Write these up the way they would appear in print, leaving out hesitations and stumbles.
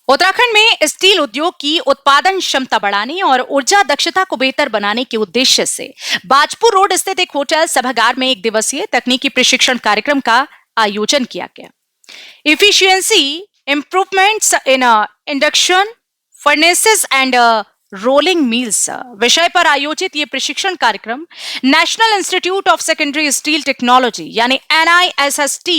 उत्तराखंड में स्टील उद्योग की उत्पादन क्षमता बढ़ाने और ऊर्जा दक्षता को बेहतर बनाने के उद्देश्य से बाजपुर रोड स्थित एक होटल सभागार में एक दिवसीय तकनीकी प्रशिक्षण कार्यक्रम का आयोजन किया गया। Efficiency improvements in induction furnaces and rolling mills विषय पर आयोजित ये प्रशिक्षण कार्यक्रम national institute of secondary steel technology यानी NISST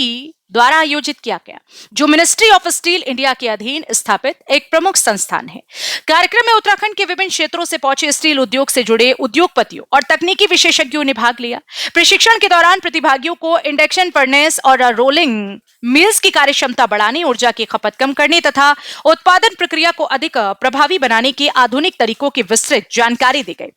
द्वारा आयोजित किया गया, जो मिनिस्ट्री ऑफ स्टील इंडिया के अधीन स्थापित एक प्रमुख संस्थान है। कार्यक्रम में उत्तराखंड के विभिन्न क्षेत्रों से पहुंचे स्टील उद्योग से जुड़े उद्योगपतियों और तकनीकी विशेषज्ञों ने भाग लिया। प्रशिक्षण के दौरान प्रतिभागियों को इंडक्शन फर्नेस और रोलिंग मिल्स की कार्यक्षमता बढ़ाने, ऊर्जा की खपत कम करने तथा उत्पादन प्रक्रिया को अधिक प्रभावी बनाने के आधुनिक तरीकों की विस्तृत जानकारी दी गई।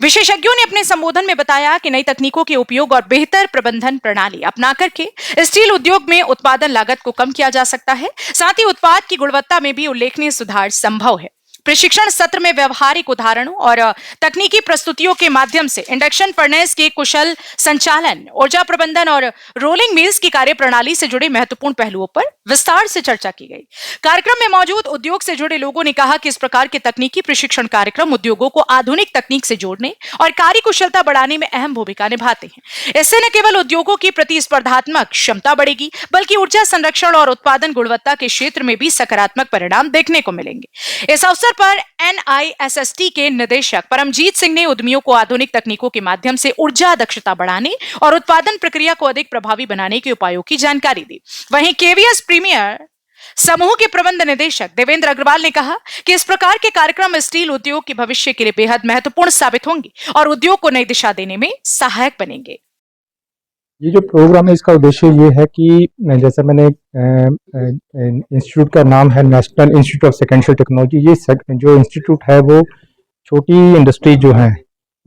विशेषज्ञों ने अपने संबोधन में बताया कि नई तकनीकों के उपयोग और बेहतर प्रबंधन प्रणाली अपना करके स्टील उद्योग में उत्पादन लागत को कम किया जा सकता है, साथ ही उत्पाद की गुणवत्ता में भी उल्लेखनीय सुधार संभव है। प्रशिक्षण सत्र में व्यवहारिक उदाहरणों और तकनीकी प्रस्तुतियों के माध्यम से इंडक्शन फर्नेस के कुशल संचालन, ऊर्जा प्रबंधन और रोलिंग मिल्स की कार्यप्रणाली से जुड़े महत्वपूर्ण पहलुओं पर विस्तार से चर्चा की गई। कार्यक्रम में मौजूद उद्योग से जुड़े लोगों ने कहा कि इस प्रकार के तकनीकी प्रशिक्षण कार्यक्रम उद्योगों को आधुनिक तकनीक से जोड़ने और कार्य कुशलता बढ़ाने में अहम भूमिका निभाते हैं। इससे न केवल उद्योगों की प्रतिस्पर्धात्मक क्षमता बढ़ेगी, बल्कि ऊर्जा संरक्षण और उत्पादन गुणवत्ता के क्षेत्र में भी सकारात्मक परिणाम देखने को मिलेंगे। इस अवसर पर NISST के निदेशक परमजीत सिंह ने उद्यमियों को आधुनिक तकनीकों के माध्यम से ऊर्जा दक्षता बढ़ाने और उत्पादन प्रक्रिया को अधिक प्रभावी बनाने के उपायों की जानकारी दी। वहीं KVS प्रीमियर समूह के प्रबंध निदेशक देवेंद्र अग्रवाल ने कहा कि इस प्रकार के कार्यक्रम स्टील उद्योग के भविष्य के लिए बेहद महत्वपूर्ण साबित होंगे और उद्योग को नई दिशा देने में सहायक बनेंगे। ये जो प्रोग्राम है, इसका उद्देश्य ये है कि जैसे मैंने इंस्टीट्यूट का नाम है national institute of secondary technology. ये जो इंस्टीट्यूट है वो छोटी इंडस्ट्री जो है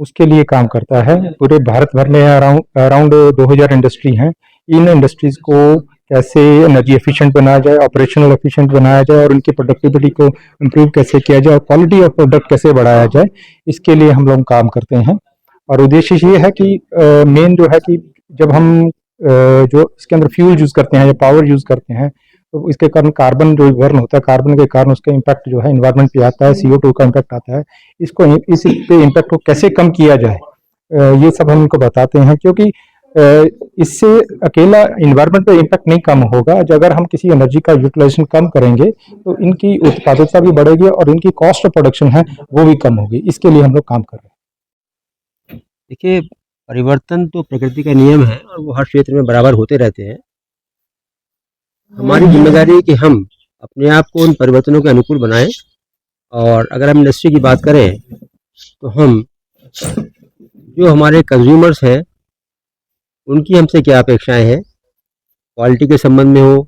उसके लिए काम करता है। पूरे भारत भर में अराउंड 2000 इंडस्ट्री हैं। इन इंडस्ट्रीज को कैसे एनर्जी एफिशिएंट बनाया जाए, ऑपरेशनल एफिशिएंट बनाया जाए और उनकी प्रोडक्टिविटी को इम्प्रूव कैसे किया जाए और क्वालिटी ऑफ प्रोडक्ट कैसे बढ़ाया जाए, इसके लिए हम लोग काम करते हैं। और उद्देश्य ये है कि मेन जो है कि जब हम जो इसके अंदर फ्यूल यूज करते हैं या पावर यूज करते हैं, तो इसके कारण कार्बन जो बर्न होता है, कार्बन के कारण उसका इम्पैक्ट जो है इन्वायरमेंट पे आता है, CO2 का इम्पैक्ट आता है। इस पे इम्पैक्ट को कैसे कम किया जाए, ये सब हम उनको बताते हैं। क्योंकि इससे अकेला इन्वायरमेंट पे इम्पैक्ट नहीं कम होगा। अगर हम किसी एनर्जी का यूटिलाइजेशन कम करेंगे तो इनकी उत्पादकता भी बढ़ेगी और इनकी कॉस्ट ऑफ प्रोडक्शन है वो भी कम होगी। इसके लिए हम लोग काम कर रहे हैं। देखिए, परिवर्तन तो प्रकृति का नियम है और वो हर क्षेत्र में बराबर होते रहते हैं। हमारी जिम्मेदारी है कि हम अपने आप को उन परिवर्तनों के अनुकूल बनाएं। और अगर हम इंडस्ट्री की बात करें तो हम जो हमारे कंज्यूमर्स हैं उनकी हमसे क्या अपेक्षाएं हैं, क्वालिटी के संबंध में हो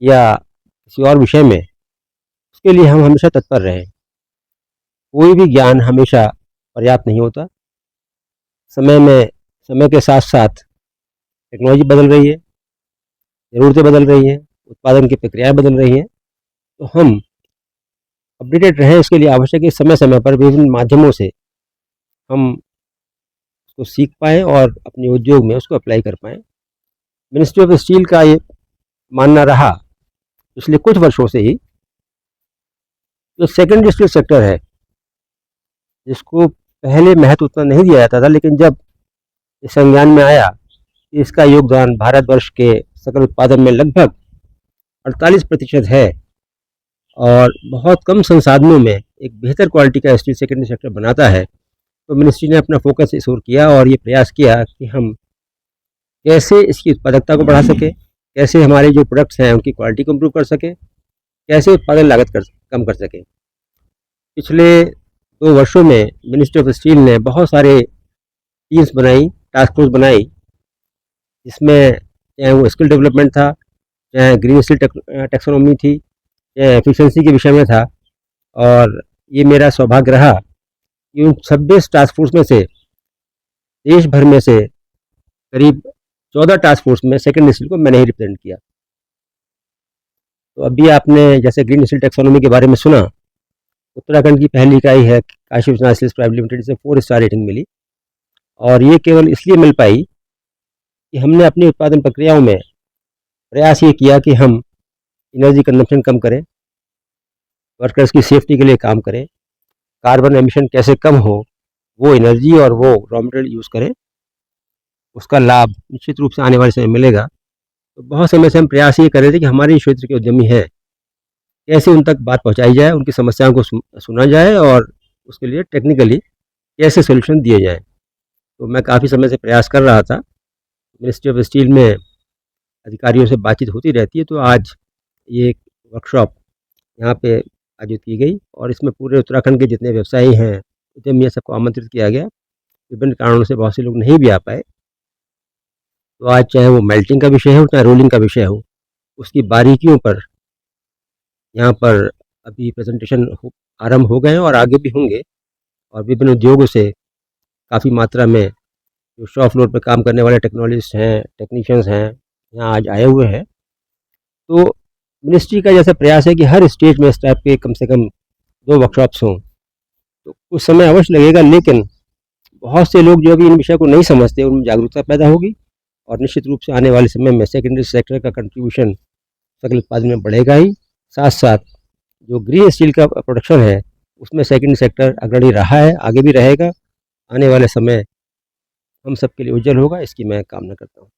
या किसी और विषय में, उसके लिए हम हमेशा तत्पर रहें। कोई भी ज्ञान हमेशा पर्याप्त नहीं होता। समय के साथ साथ टेक्नोलॉजी बदल रही है, ज़रूरतें बदल रही हैं, उत्पादन की प्रक्रियाएं बदल रही हैं। तो हम अपडेटेड रहें, इसके लिए आवश्यक है समय समय पर विभिन्न माध्यमों से हम उसको सीख पाएँ और अपने उद्योग में उसको अप्लाई कर पाएँ। मिनिस्ट्री ऑफ स्टील का ये मानना रहा पिछले कुछ वर्षों से ही, जो सेकेंडरी स्टील सेक्टर है जिसको पहले महत्व उतना नहीं दिया जाता था, लेकिन जब इस संज्ञान में आया कि इसका योगदान भारतवर्ष के सकल उत्पादन में लगभग 48% है और बहुत कम संसाधनों में एक बेहतर क्वालिटी का स्टील सेकेंडरी सेक्टर बनाता है, तो मिनिस्ट्री ने अपना फोकस इस ओर किया और ये प्रयास किया कि हम कैसे इसकी उत्पादकता को बढ़ा सकें, कैसे हमारे जो प्रोडक्ट्स हैं उनकी क्वालिटी को इम्प्रूव कर सकें, कैसे उत्पादन लागत कम कर सकें। पिछले 2 वर्षों में मिनिस्ट्री ऑफ स्टील ने बहुत सारे टीम्स बनाई, टास्क फोर्स बनाई, जिसमें चाहे वो स्किल डेवलपमेंट था, चाहे ग्रीन स्टील टैक्सोनॉमी थी, चाहे एफिशिएंसी के विषय में था। और ये मेरा सौभाग्य रहा कि उन 26 टास्क फोर्स में से देश भर में से करीब 14 टास्क फोर्स में सेकेंडरी स्टील को मैंने ही रिप्रेजेंट किया। तो अभी आपने जैसे ग्रीन स्टील टैक्सोनॉमी के बारे में सुना, उत्तराखंड की पहली इकाई है Kashi Vishwanath steels private limited से 4 स्टार रेटिंग मिली। और ये केवल इसलिए मिल पाई कि हमने अपनी उत्पादन प्रक्रियाओं में प्रयास ये किया कि हम एनर्जी कंजम्पशन कम करें, वर्कर्स की सेफ्टी के लिए काम करें, कार्बन एमिशन कैसे कम हो, वो एनर्जी और वो रॉ मटेरियल यूज़ करें, उसका लाभ निश्चित रूप से आने वाले समय में मिलेगा। तो बहुत समय से हम प्रयास ये कर रहे थे कि हमारे क्षेत्र के उद्यमी हैं, कैसे उन तक बात पहुंचाई जाए, उनकी समस्याओं को सुना जाए और उसके लिए टेक्निकली कैसे सॉल्यूशन दिए जाएँ। तो मैं काफ़ी समय से प्रयास कर रहा था। मिनिस्ट्री ऑफ स्टील में अधिकारियों से बातचीत होती रहती है, तो आज ये एक वर्कशॉप यहाँ पे आयोजित की गई और इसमें पूरे उत्तराखंड के जितने व्यवसायी हैं, उद्यमी हैं, सबको आमंत्रित किया गया। विभिन्न कारणों से बहुत से लोग नहीं भी आ पाए। तो आज चाहे वो मेल्टिंग का विषय हो, चाहे रोलिंग का विषय हो, उसकी बारीकियों पर यहाँ पर अभी प्रेजेंटेशन आरंभ हो गए हैं और आगे भी होंगे और विभिन्न उद्योगों से काफ़ी मात्रा में जो शॉप फ्लोर पर काम करने वाले टेक्नोलॉजिस्ट हैं, टेक्नीशियंस हैं, यहाँ आज आए हुए हैं। तो मिनिस्ट्री का जैसा प्रयास है कि हर स्टेज में इस टाइप के कम से कम 2 वर्कशॉप्स हों। तो कुछ समय अवश्य लगेगा, लेकिन बहुत से लोग जो अभी इन विषय को नहीं समझते, उनमें जागरूकता पैदा होगी और निश्चित रूप से आने वाले समय में सेकेंडरी सेक्टर का कंट्रीब्यूशन सकल उत्पादन में बढ़ेगा ही। साथ साथ जो ग्रीन स्टील का प्रोडक्शन है, उसमें सेकेंडरी सेक्टर अग्रणी रहा है, आगे भी रहेगा। आने वाले समय हम सबके लिए उज्जवल होगा, इसकी मैं कामना करता हूँ।